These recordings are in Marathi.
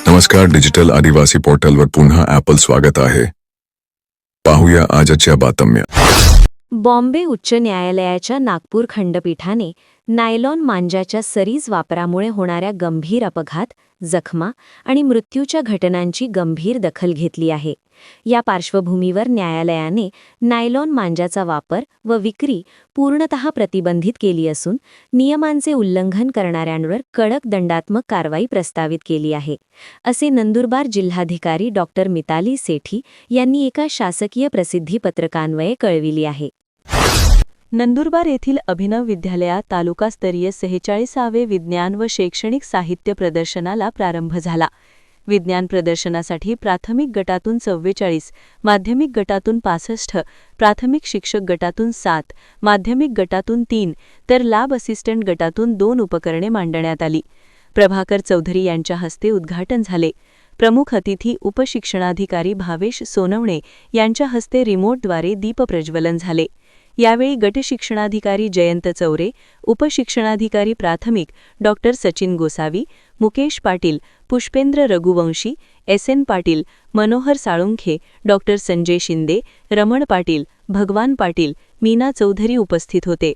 नमस्कार, डिजिटल आदिवासी पोर्टलवर पुन्हा ॲपल स्वागत आहे. पाहूया आजच्या बातम्या. बॉम्बे उच्च न्यायालयाच्या नागपूर खंडपीठाने नायलॉन मांजाच्या सरीज वापरामुळे होणाऱ्या गंभीर अपघात, जखमा आणि मृत्यूच्या घटनांची गंभीर दखल घेतली आहे. या पार्श्वभूमीवर न्यायालयाने नायलॉन मांजाचा वापर व विक्री पूर्णतः प्रतिबंधित केली असून नियमांचे उल्लंघन करणाऱ्यांवर कडक दंडात्मक कारवाई प्रस्तावित केली आहे, असे नंदुरबार जिल्हाधिकारी डॉ. मिताली सेठी यांनी एका शासकीय प्रसिद्धी पत्रकान्वये कळविली आहे. नंदुरबार येथील अभिनव विद्यालयात तालुकास्तरीय 46वे विज्ञान व शैक्षणिक साहित्य प्रदर्शनाला प्रारंभ झाला. विज्ञान प्रदर्शनासाठी प्राथमिक गटातून 44, माध्यमिक गटातून 65, प्राथमिक शिक्षक गटातून 7, माध्यमिक गटातून 3 तर लॅब असिस्टंट गटातून 2 उपकरणे मांडण्यात आली. प्रभाकर चौधरी यांच्या हस्ते उद्घाटन झाले. प्रमुख अतिथी उपशिक्षणाधिकारी भावेश सोनवणे यांच्या हस्ते रिमोटद्वारे दीपप्रज्वलन झाले. यावेळी गटशिक्षणाधिकारी जयंत चौरे, उपशिक्षणाधिकारी प्राथमिक डॉ. सचिन गोसावी, मुकेश पाटील, पुष्पेंद्र रघुवंशी, SN पाटील, मनोहर साळुंखे, डॉ. संजय शिंदे, रमण पाटील, भगवान पाटील, मीना चौधरी उपस्थित होते.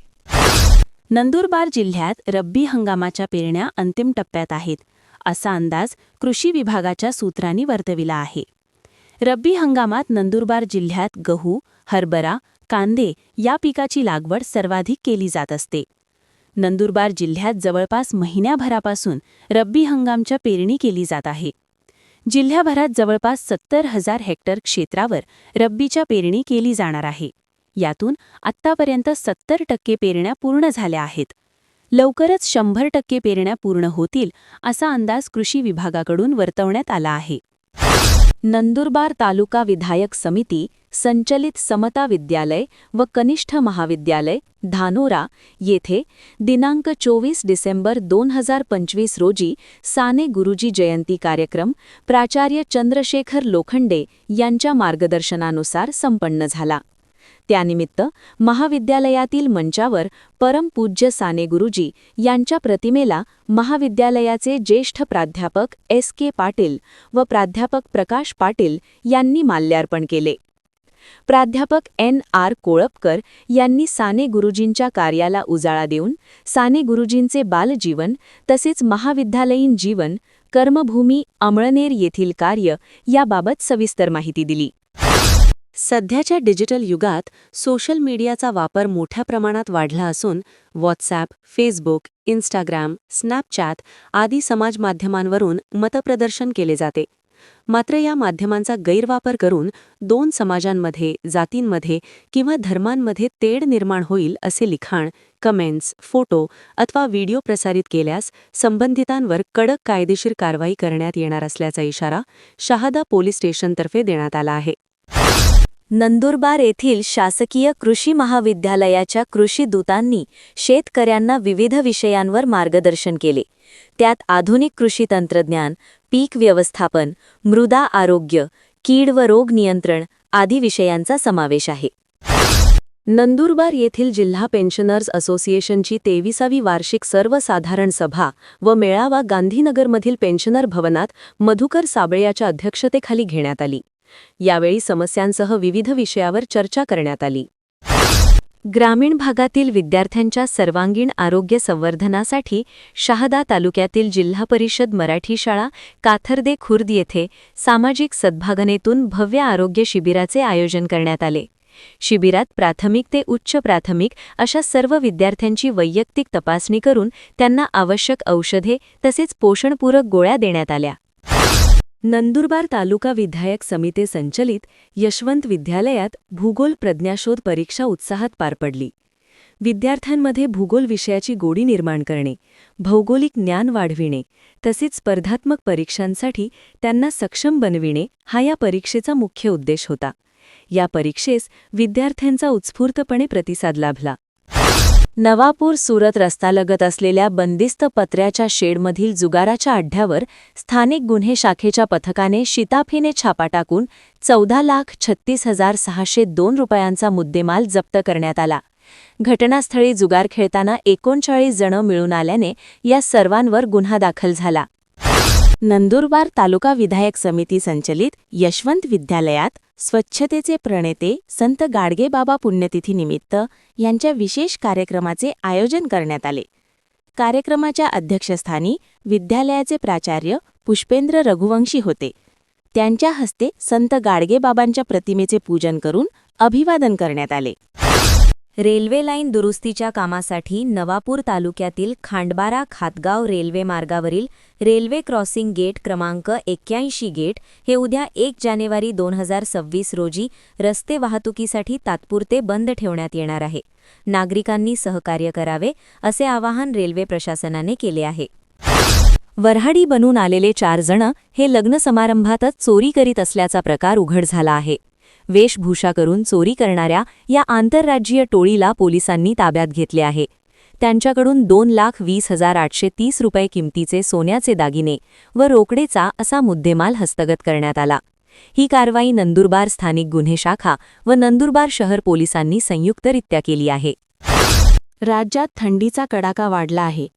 नंदुरबार जिल्ह्यात रब्बी हंगामाच्या पेरण्या अंतिम टप्प्यात आहेत, असा अंदाज कृषी विभागाच्या सूत्रांनी वर्तविला आहे. रब्बी हंगामात नंदुरबार जिल्ह्यात गहू, हरभरा, कांदे या पिकाची लागवड सर्वाधिक केली जात असते. नंदुरबार जिल्ह्यात जवळपास महिन्याभरापासून रब्बी हंगामच्या पेरणी केली जात आहे. जिल्ह्याभरात जवळपास 70,000 हेक्टर क्षेत्रावर रब्बीच्या पेरणी केली जाणार आहे. यातून आत्तापर्यंत 70% पेरण्या पूर्ण झाल्या आहेत. लवकरच 100% पेरण्या पूर्ण होतील, असा अंदाज कृषी विभागाकडून वर्तवण्यात आला आहे. नंदुरबार तालुका विधायक समिती संचलित समता विद्यालय व कनिष्ठ महाविद्यालय धानोरा येथे दिनांक 24 डिसेंबर 2025 रोजी साने गुरुजी जयंती कार्यक्रम प्राचार्य चंद्रशेखर लोखंडे यांच्या मार्गदर्शनानुसार संपन्न झाला. त्यानिमित्त महाविद्यालयातील मंचावर परमपूज्य साने गुरुजी यांच्या प्रतिमेला महाविद्यालयाचे ज्येष्ठ प्राध्यापक SK पाटील व प्राध्यापक प्रकाश पाटील यांनी माल्यार्पण केले. प्राध्यापक NR कोळपकर यांनी साने गुरुजींच्या कार्याला उजाळा देऊन साने गुरुजींचे बालजीवन तसेच महाविद्यालयीन जीवन, कर्मभूमी अमळनेर येथील कार्य याबाबत सविस्तर माहिती दिली. सध्याच्या डिजिटल युगात सोशल मीडियाचा वापर मोठ्या प्रमाणात वाढला असून व्हॉट्सॲप, फेसबुक, इंस्टाग्राम, स्नॅपचॅट आदी समाजमाध्यमांवरून मतप्रदर्शन केले जाते. मात्र या माध्यमांचा गैरवापर करून 2 समाजांमध्ये, जातींमध्ये किंवा धर्मांमध्ये तेढ निर्माण होईल असे लिखाण, कमेंट्स, फोटो अथवा व्हिडिओ प्रसारित केल्यास संबंधितांवर कडक कायदेशीर कारवाई करण्यात येणार असल्याचा इशारा शहादा पोलीस स्टेशनतर्फे देण्यात आला आहे. नंदुरबार येथील शासकीय कृषी महाविद्यालयाच्या कृषी दूतांनी शेतकऱ्यांना विविध विषयांवर मार्गदर्शन केले. त्यात आधुनिक कृषी तंत्रज्ञान, पीक व्यवस्थापन, मृदा आरोग्य, कीड व रोग नियंत्रण आदी विषयांचा समावेश आहे. नंदुरबार येथील जिल्हा पेन्शनर्स असोसिएशनची 23वी वार्षिक सर्वसाधारण सभा व मेळावा गांधीनगरमधील पेन्शनर भवनात मधुकर साबळेच्या अध्यक्षतेखाली घेण्यात आली. यावेळी समस्यांसह विविध विषयावर चर्चा करण्यात आली. ग्रामीण भागातील विद्यार्थ्यांच्या सर्वांगीण आरोग्य संवर्धनासाठी शहादा तालुक्यातील जिल्हा परिषद मराठी शाळा काथर्दे खुर्द येथे सामाजिक सद्भावनेतून भव्य आरोग्य शिबिराचे आयोजन करण्यात आले. शिबिरात प्राथमिक ते उच्च प्राथमिक अशा सर्व विद्यार्थ्यांची वैयक्तिक तपासणी करून त्यांना आवश्यक औषधे तसेच पोषणपूरक गोळ्या देण्यात आल्या. नंदुरबार तालुका विधायक समिती संचलित यशवंत विद्यालयात भूगोल प्रज्ञाशोध परीक्षा उत्साहात पार पडली. विद्यार्थ्यांमध्ये भूगोल विषयाची गोडी निर्माण करणे, भौगोलिक ज्ञान वाढविणे तसेच स्पर्धात्मक परीक्षांसाठी त्यांना सक्षम बनविणे हा या परीक्षेचा मुख्य उद्देश होता. या परीक्षेस विद्यार्थ्यांचा उत्स्फूर्तपणे प्रतिसाद लाभला. नवापूर सुरत रस्त्यालगत असलेल्या बंदिस्त पत्र्याच्या शेडमधील जुगाराच्या अड्ड्यावर स्थानिक गुन्हे शाखेच्या पथकाने शिताफीने छापा टाकून 14,36,602 रुपयांचा मुद्देमाल जप्त करण्यात आला. घटनास्थळी जुगार खेळताना 39 जण मिळून आल्याने या सर्वांवर गुन्हा दाखल झाला. नंदुरबार तालुका विधायक समिती संचलित यशवंत विद्यालयात स्वच्छतेचे प्रणेते संत गाडगेबाबा पुण्यतिथीनिमित्त यांच्या विशेष कार्यक्रमाचे आयोजन करण्यात आले. कार्यक्रमाच्या अध्यक्षस्थानी विद्यालयाचे प्राचार्य पुष्पेंद्र रघुवंशी होते. त्यांच्या हस्ते संत गाडगेबाबांच्या प्रतिमेचे पूजन करून अभिवादन करण्यात आले. रेल्वे लाईन दुरुस्तीच्या कामासाठी नवापूर तालुक्यातील खांडबारा खातगाव रेल्वे मार्गावरील रेल्वे क्रॉसिंग गेट क्रमांक 81 गेट हे उद्या 1 जानेवारी 2026 रोजी रस्ते वाहतुकीसाठी तात्पुरते बंद ठेवण्यात येणार आहे. नागरिकांनी सहकार्य करावे असे आवाहन रेल्वे प्रशासनाने केले आहे. वऱ्हाडी बनून आलेले 4 जण हे लग्न समारंभातच चोरी करीत असल्याचा प्रकार उघड झाला आहे. वेशभूषा करून चोरी करणाऱ्या या आंतरराज्यीय टोळीला पोलिसांनी ताब्यात घेतले आहे. त्यांच्याकडून 2,20,830 रुपये किमतीचे सोन्याचे दागिने व रोकडेचा असा मुद्देमाल हस्तगत करण्यात आला. ही कारवाई नंदुरबार स्थानिक गुन्हे शाखा व नंदुरबार शहर पोलिसांनी संयुक्तरित्या केली आहे. राज्यात थंडीचा कडाका वाढला आहे.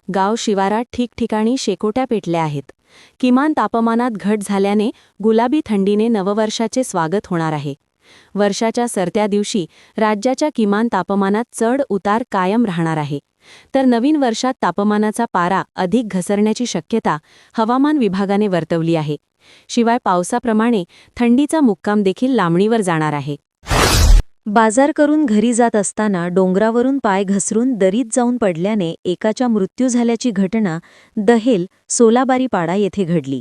गाव शिवारात ठिकठिकाणी शेकोट्या पेटल्या आहेत. किमान तापमानात घट झाल्याने गुलाबी थंडीने नववर्षाचे स्वागत होणार आहे. वर्षाच्या सरत्या दिवशी राज्याच्या किमान तापमानात चढ उतार कायम राहणार आहे. तर नवीन वर्षात तापमानाचा पारा अधिक घसरण्याची शक्यता हवामान विभागाने वर्तवली आहे. शिवाय पावसाप्रमाणे थंडीचा मुक्काम देखील लांबणीवर जाणार आहे. बाजार करून घरी जात असताना डोंगरावरून पाय घसरून दरीत जाऊन पडल्याने एकाचा मृत्यू झाल्याची घटना दहेल सोलाबारीपाडा येथे घडली.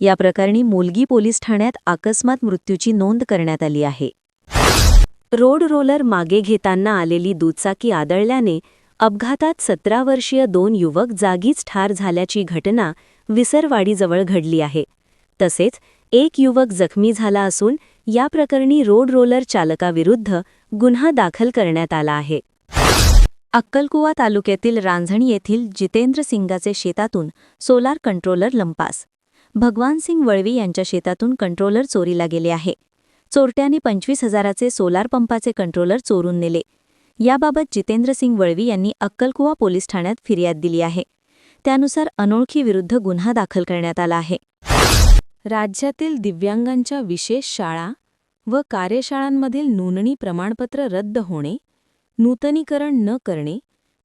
या प्रकरणी मोलगी पोलीस ठाण्यात अकस्मात मृत्यूची नोंद करण्यात आली आहे. रोड रोलर मागे घेताना आलेली दुचाकी आदळल्याने अपघातात 17 वर्षीय 2 युवक जागीच ठार झाल्याची घटना विसरवाडीजवळ घडली आहे. तसेच एक युवक जखमी झाला असून या प्रकरणी रोड रोलर चालकाविरुद्ध गुन्हा दाखल करण्यात आला आहे. अक्कलकुवा तालुक्यातील रांझणी येथील जितेंद्र सिंगाचे शेतातून सोलार कंट्रोलर लंपास. भगवानसिंग वळवी यांच्या शेतातून कंट्रोलर चोरीला गेले आहे. चोरट्यांनी 25,000चे सोलार पंपाचे कंट्रोलर चोरून नेले. याबाबत जितेंद्र सिंग वळवी यांनी अक्कलकुवा पोलीस ठाण्यात फिर्याद दिली आहे. त्यानुसार अनोळखीविरुद्ध गुन्हा दाखल करण्यात आला आहे. राज्यातील दिव्यांगांच्या विशेष शाळा व कार्यशाळांमधील नोंदणी प्रमाणपत्र रद्द होणे, नूतनीकरण न करणे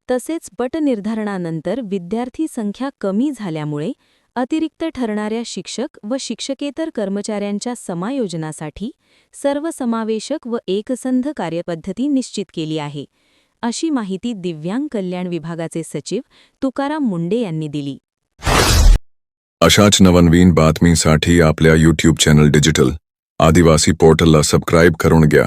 तसेच पट निर्धारणानंतर विद्यार्थी संख्या कमी झाल्यामुळे अतिरिक्त ठरणाऱ्या शिक्षक व शिक्षकेतर कर्मचाऱ्यांच्या समायोजनासाठी सर्वसमावेशक व एकसंध कार्यपद्धती निश्चित केली आहे, अशी माहिती दिव्यांग कल्याण विभागाचे सचिव तुकाराम मुंडे यांनी दिली. अशाच नवनवीन बातमीसाठी आपल्या YouTube चॅनल डिजिटल आदिवासी पोर्टलला सबस्क्राईब करून घ्या.